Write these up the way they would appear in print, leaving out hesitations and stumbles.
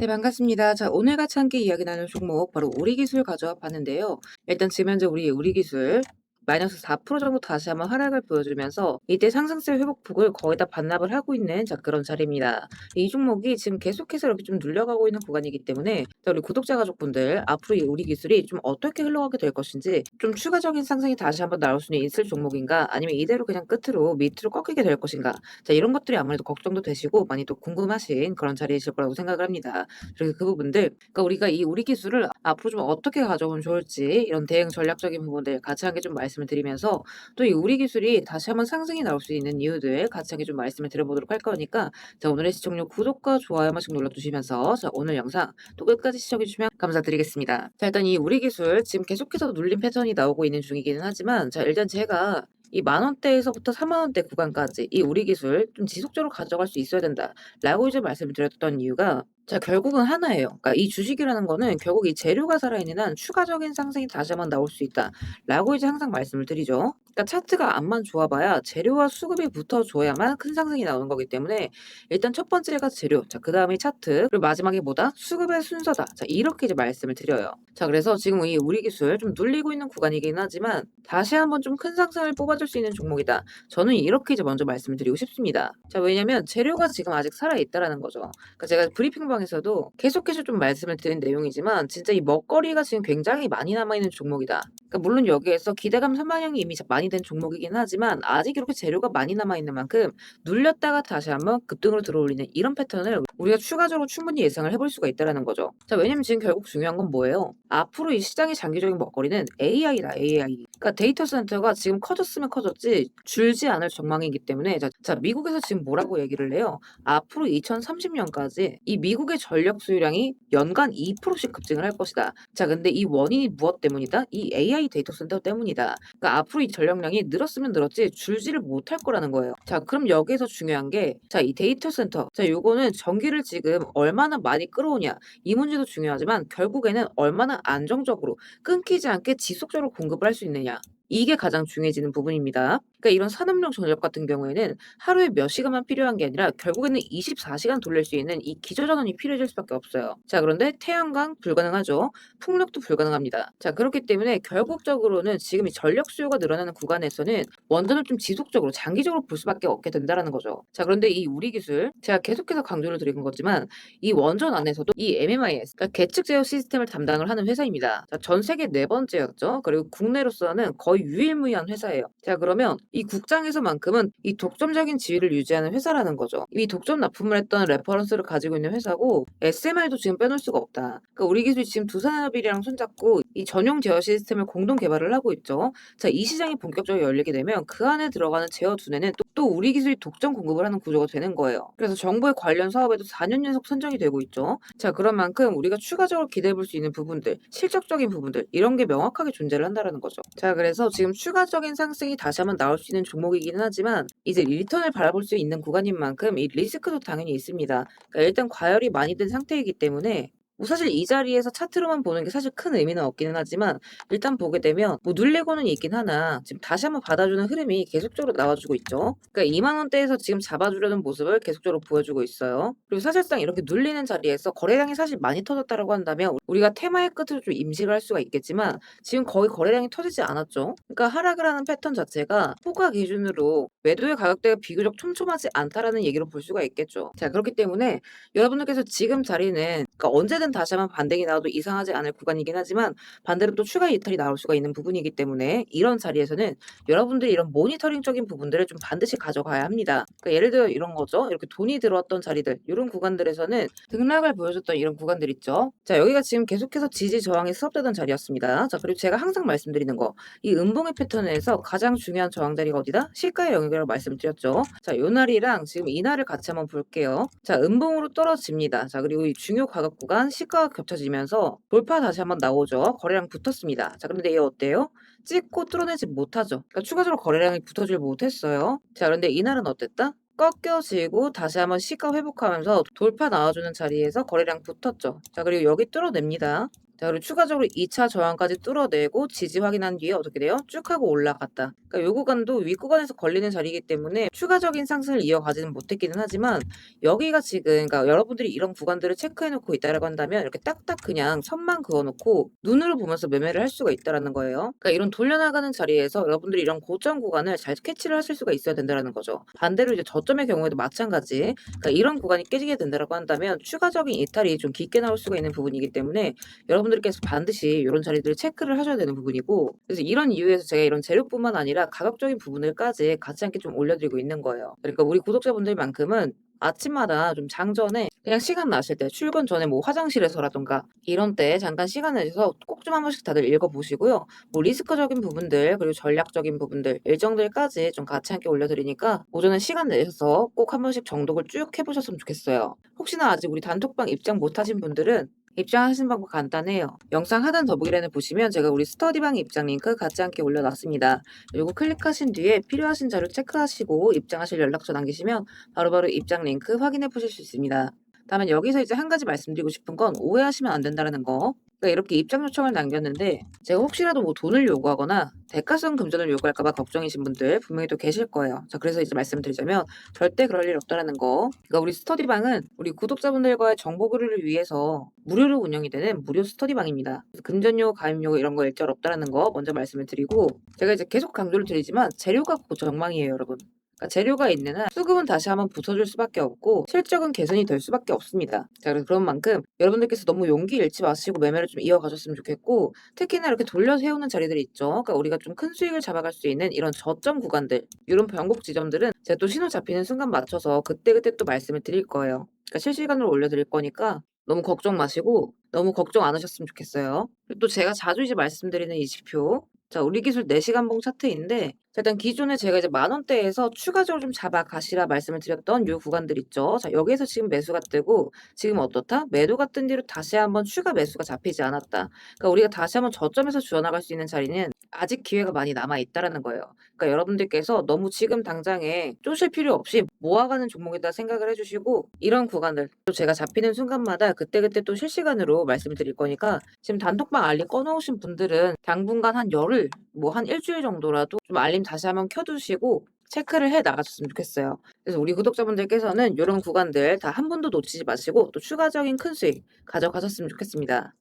네, 반갑습니다. 자, 오늘 같이 함께 이야기 나눌 종목 바로 우리기술 가져와 봤는데요. 일단 지금 현재 우리 우리기술 마이너스 4% 정도 다시 한번 하락을 보여주면서 이때 상승세 회복폭을 거의 다 반납을 하고 있는 자 그런 자리입니다. 이 종목이 지금 계속해서 이렇게 좀 눌려가고 있는 구간이기 때문에 자, 우리 구독자 가족분들 앞으로 이 우리기술이 좀 어떻게 흘러가게 될 것인지 좀 추가적인 상승이 다시 한번 나올 수는 있을 종목인가 아니면 이대로 그냥 끝으로 밑으로 꺾이게 될 것인가 자 이런 것들이 아무래도 걱정도 되시고 많이 또 궁금하신 그런 자리이실 거라고 생각을 합니다. 그래서 그 부분들 그러니까 우리가 이 우리 기술을 앞으로 좀 어떻게 가져오면 좋을지 이런 대응 전략적인 부분들 같이 함께 좀 말씀을 드리면서 또 이 우리 기술이 다시 한번 상승이 나올 수 있는 이유들 같이 함께 좀 말씀을 드려보도록 할 거니까 자 오늘의 시청률 구독과 좋아요 한 번씩 눌러주시면서 자 오늘 영상 또 끝까지 시청해 주시면 감사드리겠습니다. 자 일단 이 우리 기술 지금 계속해서 눌림 패턴이 나오고 있는 중이기는 하지만 자 일단 제가 이 만 원대에서부터 4만 원대 구간까지 이 우리 기술 좀 지속적으로 가져갈 수 있어야 된다라고 이제 말씀을 드렸던 이유가 자 결국은 하나예요. 그러니까 이 주식이라는 거는 결국 이 재료가 살아있는 한 추가적인 상승이 다시 한번 나올 수 있다라고 이제 항상 말씀을 드리죠. 그러니까 차트가 앞만 좋아봐야 재료와 수급이 붙어줘야만 큰 상승이 나오는 거기 때문에 일단 첫 번째가 재료, 자 그다음에 차트, 그리고 마지막에 뭐다? 수급의 순서다. 자 이렇게 이제 말씀을 드려요. 자 그래서 지금 이 우리 기술 좀 눌리고 있는 구간이긴 하지만 다시 한번 좀 큰 상승을 뽑아줄 수 있는 종목이다. 저는 이렇게 이제 먼저 말씀을 드리고 싶습니다. 자 왜냐면 재료가 지금 아직 살아있다라는 거죠. 그러니까 제가 브리핑방에서도 계속해서 좀 말씀을 드린 내용이지만 진짜 이 먹거리가 지금 굉장히 많이 남아있는 종목이다. 그러니까 물론 여기에서 기대감 선반영이 이미 많이 된 종목이긴 하지만 아직 이렇게 재료가 많이 남아있는 만큼 눌렸다가 다시 한번 급등으로 들어올리는 이런 패턴을 우리가 추가적으로 충분히 예상을 해볼 수가 있다라는 거죠. 자 왜냐면 지금 결국 중요한 건 뭐예요? 앞으로 이 시장의 장기적인 먹거리는 AI다 AI. 그러니까 데이터 센터가 지금 커졌으면 커졌지 줄지 않을 전망이기 때문에 자 미국에서 지금 뭐라고 얘기를 해요? 앞으로 2030년까지 이 미국의 전력 수요량이 연간 2%씩 급증을 할 것이다. 자, 근데 이 원인이 무엇 때문이다? 이 AI 데이터 센터 때문이다. 그러니까 앞으로 이 전력량이 늘었으면 늘었지 줄지를 못할 거라는 거예요. 자, 그럼 여기에서 중요한 게 자, 이 데이터 센터. 자, 요거는 전기를 지금 얼마나 많이 끌어오냐. 이 문제도 중요하지만 결국에는 얼마나 안정적으로 끊기지 않게 지속적으로 공급을 할 수 있느냐. 이게 가장 중요해지는 부분입니다. 그러니까 이런 산업용 전력 같은 경우에는 하루에 몇 시간만 필요한 게 아니라 결국에는 24시간 돌릴 수 있는 이 기저전원이 필요해질 수밖에 없어요. 자, 그런데 태양광 불가능하죠. 풍력도 불가능합니다. 자, 그렇기 때문에 결국적으로는 지금 이 전력 수요가 늘어나는 구간에서는 원전을 좀 지속적으로 장기적으로 볼 수밖에 없게 된다라는 거죠. 자, 그런데 이 우리 기술 제가 계속해서 강조를 드린 거지만 이 원전 안에서도 이 MMIS 그러니까 계측 제어 시스템을 담당을 하는 회사입니다. 자, 전 세계 네 번째였죠. 그리고 국내로서는 거의 유일무이한 회사예요. 자, 그러면 이 국장에서만큼은 이 독점적인 지위를 유지하는 회사라는 거죠. 이 독점 납품을 했던 레퍼런스를 가지고 있는 회사고 SMR도 지금 빼놓을 수가 없다. 그러니까 우리 기술이 지금 두 산업이랑 손잡고 이 전용 제어 시스템을 공동 개발을 하고 있죠. 자, 이 시장이 본격적으로 열리게 되면 그 안에 들어가는 제어 두뇌는 또 우리 기술이 독점 공급을 하는 구조가 되는 거예요. 그래서 정부의 관련 사업에도 4년 연속 선정이 되고 있죠. 자, 그런 만큼 우리가 추가적으로 기대해 볼 수 있는 부분들, 실적적인 부분들 이런 게 명확하게 존재를 한다라는 거죠. 자, 그래서 지금 추가적인 상승이 다시 한번 나올 수 있는 종목이기는 하지만 이제 리턴을 바라볼 수 있는 구간인 만큼 이 리스크도 당연히 있습니다. 그러니까 일단 과열이 많이 된 상태이기 때문에 뭐 사실 이 자리에서 차트로만 보는 게 사실 큰 의미는 없기는 하지만 일단 보게 되면 뭐 눌리고는 있긴 하나 지금 다시 한번 받아주는 흐름이 계속적으로 나와주고 있죠. 그러니까 2만 원대에서 지금 잡아주려는 모습을 계속적으로 보여주고 있어요. 그리고 사실상 이렇게 눌리는 자리에서 거래량이 사실 많이 터졌다라고 한다면 우리가 테마의 끝으로 좀 임식을 할 수가 있겠지만 지금 거의 거래량이 터지지 않았죠. 그러니까 하락을 하는 패턴 자체가 호가 기준으로 매도의 가격대가 비교적 촘촘하지 않다라는 얘기로 볼 수가 있겠죠. 자 그렇기 때문에 여러분들께서 지금 자리는 그러니까 언제든 다시 한번 반등이 나와도 이상하지 않을 구간이긴 하지만 반대로 또 추가 이탈이 나올 수가 있는 부분이기 때문에 이런 자리에서는 여러분들이 이런 모니터링적인 부분들을 좀 반드시 가져가야 합니다. 그러니까 예를 들어 이런 거죠. 이렇게 돈이 들어왔던 자리들 이런 구간들에서는 등락을 보여줬던 이런 구간들 있죠. 자 여기가 지금 계속해서 지지 저항이 수업되던 자리였습니다. 자 그리고 제가 항상 말씀드리는 거 이 음봉의 패턴에서 가장 중요한 저항 자리가 어디다? 시가의 영역이라고 말씀드렸죠. 자 요 날이랑 지금 이 날을 같이 한번 볼게요. 자 음봉으로 떨어집니다. 자 그리고 이 중요 가격 구간 시가가 겹쳐지면서 돌파 다시 한번 나오죠. 거래량 붙었습니다. 자 그런데 얘 어때요? 찍고 뚫어내지 못하죠. 그러니까 추가적으로 거래량이 붙어질 못했어요. 자 그런데 이날은 어땠다? 꺾여지고 다시 한번 시가 회복하면서 돌파 나와주는 자리에서 거래량 붙었죠. 자 그리고 여기 뚫어냅니다. 자, 그리고 추가적으로 2차 저항까지 뚫어내고 지지 확인한 뒤에 어떻게 돼요? 쭉 하고 올라갔다. 그러니까 요 구간도 윗 구간에서 걸리는 자리이기 때문에 추가적인 상승을 이어가지는 못했기는 하지만 여기가 지금 그러니까 여러분들이 이런 구간들을 체크해 놓고 있다라고 한다면 이렇게 딱딱 그냥 선만 그어 놓고 눈으로 보면서 매매를 할 수가 있다라는 거예요. 그러니까 이런 돌려나가는 자리에서 여러분들이 이런 고점 구간을 잘 캐치를 하실 수가 있어야 된다라는 거죠. 반대로 이제 저점의 경우에도 마찬가지. 그러니까 이런 구간이 깨지게 된다라고 한다면 추가적인 이탈이 좀 깊게 나올 수가 있는 부분이기 때문에 여러분들께서 반드시 이런 자리들을 체크를 하셔야 되는 부분이고, 그래서 이런 이유에서 제가 이런 재료뿐만 아니라 가격적인 부분을까지 같이 함께 좀 올려드리고 있는 거예요. 그러니까 우리 구독자분들만큼은 아침마다 좀 장전에 그냥 시간 나실 때 출근 전에 뭐 화장실에서라던가 이런 때 잠깐 시간 내셔서 꼭 좀 한 번씩 다들 읽어보시고요. 뭐 리스크적인 부분들 그리고 전략적인 부분들 일정들까지 좀 같이 함께 올려드리니까 오전에 시간 내셔서 꼭 한 번씩 정독을 쭉 해보셨으면 좋겠어요. 혹시나 아직 우리 단톡방 입장 못하신 분들은 입장하시는 방법 간단해요. 영상 하단 더보기란에 보시면 제가 우리 스터디방 입장 링크 같이 함께 올려놨습니다. 그리고 클릭하신 뒤에 필요하신 자료 체크하시고 입장하실 연락처 남기시면 바로바로 입장 링크 확인해 보실 수 있습니다. 다만 여기서 이제 한 가지 말씀드리고 싶은 건 오해하시면 안 된다는 거. 그러니까 이렇게 입장 요청을 남겼는데 제가 혹시라도 뭐 돈을 요구하거나 대가성 금전을 요구할까 봐 걱정이신 분들 분명히 또 계실 거예요. 자, 그래서 이제 말씀드리자면 절대 그럴 일 없다라는 거. 그러니까 우리 스터디방은 우리 구독자분들과의 정보 교류를 위해서 무료로 운영이 되는 무료 스터디방입니다. 금전요, 가입요 이런 거 일절 없다라는 거 먼저 말씀을 드리고 제가 이제 계속 강조를 드리지만 재료가 고정망이에요, 여러분. 그러니까 재료가 있는 한 수급은 다시 한번 붙어줄 수밖에 없고 실적은 개선이 될 수밖에 없습니다. 자, 그래서 그런 만큼 여러분들께서 너무 용기 잃지 마시고 매매를 좀 이어가셨으면 좋겠고 특히나 이렇게 돌려 세우는 자리들이 있죠. 그러니까 우리가 좀 큰 수익을 잡아갈 수 있는 이런 저점 구간들, 이런 변곡 지점들은 제가 또 신호 잡히는 순간 맞춰서 그때그때 또 말씀을 드릴 거예요. 그러니까 실시간으로 올려드릴 거니까 너무 걱정 마시고 너무 걱정 안 하셨으면 좋겠어요. 그리고 또 제가 자주 이제 말씀드리는 이 지표 자, 우리 기술 4시간봉 차트인데 자, 일단 기존에 제가 이제 만 원대에서 추가적으로 좀 잡아 가시라 말씀을 드렸던 요 구간들 있죠. 자, 여기에서 지금 매수가 뜨고 지금 어떻다? 매도가 뜬 뒤로 다시 한번 추가 매수가 잡히지 않았다. 그러니까 우리가 다시 한번 저점에서 주어나갈 수 있는 자리는 아직 기회가 많이 남아 있다라는 거예요. 그러니까 여러분들께서 너무 지금 당장에 쪼실 필요 없이 모아가는 종목이다 생각을 해주시고 이런 구간들 또 제가 잡히는 순간마다 그때그때 또 실시간으로 말씀을 드릴 거니까 지금 단톡방 알림 꺼놓으신 분들은 당분간 한 열흘 뭐 한 일주일 정도라도 좀 알림 다시 한번 켜두시고 체크를 해 나가셨으면 좋겠어요. 그래서 우리 구독자분들께서는 이런 구간들 다 한 번도 놓치지 마시고 또 추가적인 큰 수익 가져가셨으면 좋겠습니다.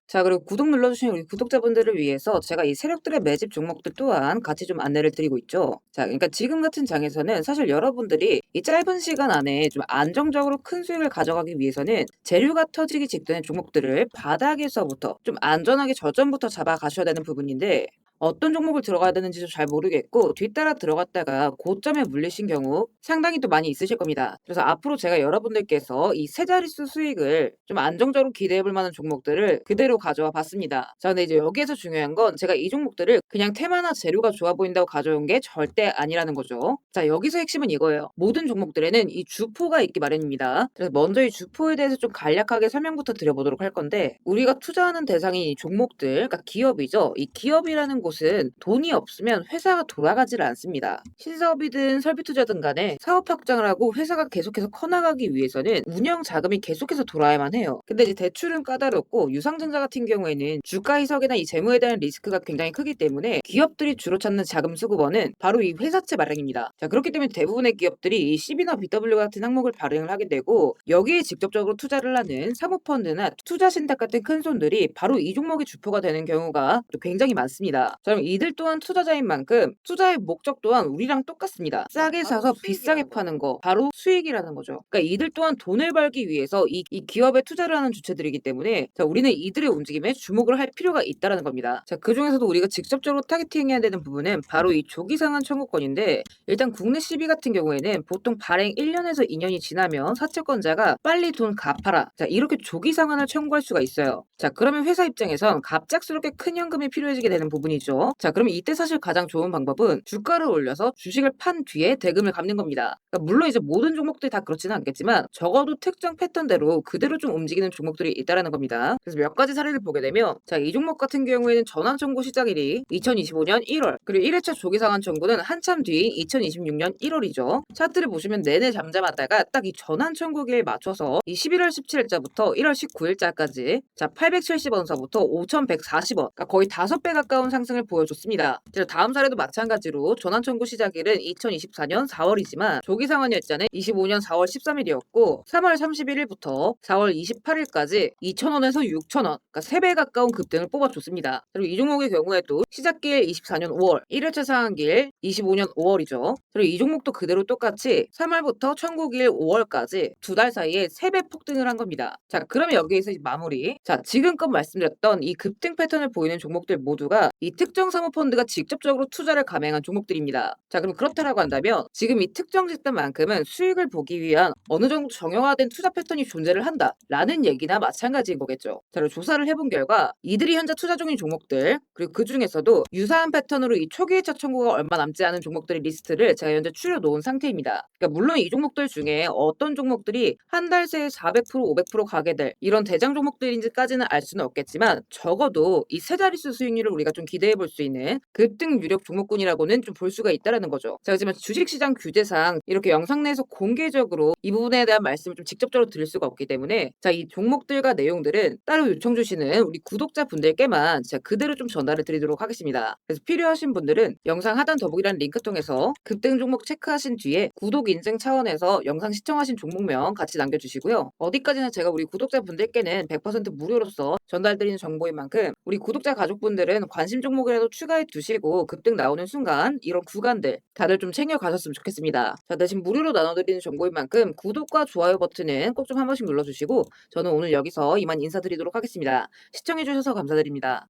자, 그리고 구독 눌러주신 우리 구독자분들을 위해서 제가 이 세력들의 매집 종목들 또한 같이 좀 안내를 드리고 있죠. 자, 그러니까 지금 같은 장에서는 사실 여러분들이 이 짧은 시간 안에 좀 안정적으로 큰 수익을 가져가기 위해서는 재료가 터지기 직전의 종목들을 바닥에서부터 좀 안전하게 저점부터 잡아가셔야 되는 부분인데 어떤 종목을 들어가야 되는지도 잘 모르겠고 뒤따라 들어갔다가 고점에 물리신 경우 상당히 또 많이 있으실 겁니다. 그래서 앞으로 제가 여러분들께서 이 세 자릿수 수익을 좀 안정적으로 기대해 볼 만한 종목들을 그대로 가져와 봤습니다. 자, 근데 이제 여기에서 중요한 건 제가 이 종목들을 그냥 테마나 재료가 좋아 보인다고 가져온 게 절대 아니라는 거죠. 자, 여기서 핵심은 이거예요. 모든 종목들에는 이 주포가 있기 마련입니다. 그래서 먼저 이 주포에 대해서 좀 간략하게 설명부터 드려보도록 할 건데 우리가 투자하는 대상이 이 종목들, 그러니까 기업이죠. 이 기업이라는 곳은 돈이 없으면 회사가 돌아가지를 않습니다. 신사업이든 설비 투자든 간에 사업 확장을 하고 회사가 계속해서 커나가기 위해서는 운영 자금이 계속해서 돌아야만 해요. 근데 이제 대출은 까다롭고 유상증자 같은 경우에는 주가 희석이나 이 재무에 대한 리스크가 굉장히 크기 때문에 기업들이 주로 찾는 자금 수급원은 바로 이 회사채 발행입니다. 자, 그렇기 때문에 대부분의 기업들이 이 CB나 BW 같은 항목을 발행을 하게 되고 여기에 직접적으로 투자를 하는 사모펀드나 투자신탁 같은 큰 손들이 바로 이 종목의 주포가 되는 경우가 또 굉장히 많습니다. 자, 그럼 이들 또한 투자자인 만큼 투자의 목적 또한 우리랑 똑같습니다. 싸게 사서 비싸게 파는 거 바로 수익이라는 거죠. 그러니까 이들 또한 돈을 벌기 위해서 이 기업에 투자를 하는 주체들이기 때문에 자, 우리는 이들의 움직임에 주목을 할 필요가 있다라는 겁니다. 자, 그중에서도 우리가 직접적으로 타겟팅해야 되는 부분은 바로 이 조기상한 청구권인데 일단 국내 CB 같은 경우에는 보통 발행 1년에서 2년이 지나면 사채권자가 빨리 돈 갚아라. 자, 이렇게 조기 상환을 청구할 수가 있어요. 자, 그러면 회사 입장에선 갑작스럽게 큰 현금이 필요해지게 되는 부분이죠. 부분이죠. 자, 그럼 이때 사실 가장 좋은 방법은 주가를 올려서 주식을 판 뒤에 대금을 갚는 겁니다. 그러니까 물론 이제 모든 종목들이 다 그렇지는 않겠지만 적어도 특정 패턴대로 그대로 좀 움직이는 종목들이 있다라는 겁니다. 그래서 몇 가지 사례를 보게 되면 자, 이 종목 같은 경우에는 전환 청구 시작일이 2025년 1월, 그리고 1회차 조기 상환 청구는 한참 뒤인 2026년 1월이죠. 차트를 보시면 내내 잠잠하다가 딱 이 전환 청구기에 맞춰서 이 11월 17일자부터 1월 19일자까지 자, 870원서부터 5,140원, 그러니까 거의 5배 가까운 상승을 보여줬습니다. 다음 사례도 마찬가지로 전환 청구 시작일은 2024년 4월이지만 조기 상환 일자는 25년 4월 13일이었고 3월 31일부터 4월 28일까지 2,000원에서 6,000원, 그러니까 3배 가까운 급등을 뽑아줬습니다. 그리고 이 종목의 경우에도 시작길 24년 5월, 1회차 상한길 25년 5월이죠. 그리고 이 종목도 그대로 똑같이 3월부터 청구길 5월까지 2달 사이에 3배 폭등을 한 겁니다. 자, 그러면 여기에서 마무리. 자, 지금껏 말씀드렸던 이 급등 패턴을 보이는 종목들 모두가 이 특정 사모펀드가 직접적으로 투자를 감행한 종목들입니다. 자, 그럼 그렇다라고 한다면 지금 이 특정 집단만큼은 수익을 보기 위한 어느 정도 정형화된 투자 패턴이 존재를 한다라는 얘기나 마찬가지인 거겠죠. 자, 그리고 조사를 해본 결과 이들이 현재 투자 중인 종목들, 그리고 그 중에서도 유사한 패턴으로 이 초기 회차 청구가 얼마 남지 않은 종목들의 리스트를 제가 현재 추려놓은 상태입니다. 그러니까 물론 이 종목들 중에 어떤 종목들이 한 달 새에 400%, 500% 가게 될 이런 대장 종목들인지까지는 알 수는 없겠지만 적어도 이 세 자릿수 수익률을 우리가 좀 기대해 볼 수 있는 급등 유력 종목군이라고는 좀 볼 수가 있다라는 거죠. 자, 하지만 주식시장 규제상 이렇게 영상 내에서 공개적으로 이 부분에 대한 말씀을 좀 직접적으로 드릴 수가 없기 때문에 자, 이 종목들과 내용들은 따로 요청 주시는 우리 구독자분들께만 제가 그대로 좀 전달을 드리도록 하겠습니다. 그래서 필요하신 분들은 영상 하단 더보기란 링크 통해서 급등 종목 체크하신 뒤에 구독 인증 차원에서 영상 시청하신 종목명 같이 남겨주시고요. 어디까지나 제가 우리 구독자분들께는 100% 무료로서 전달드리는 정보인 만큼 우리 구독자 가족분들은 관심 종목이라도 추가해 두시고 급등 나오는 순간 이런 구간들 다들 좀 챙겨 가셨으면 좋겠습니다. 자, 대신 무료로 나눠드리는 정보인 만큼 구독과 좋아요 버튼은 꼭 좀 한 번씩 눌러주시고 저는 오늘 여기서 이만 인사드리도록 하겠습니다. 시청해주셔서 감사드립니다.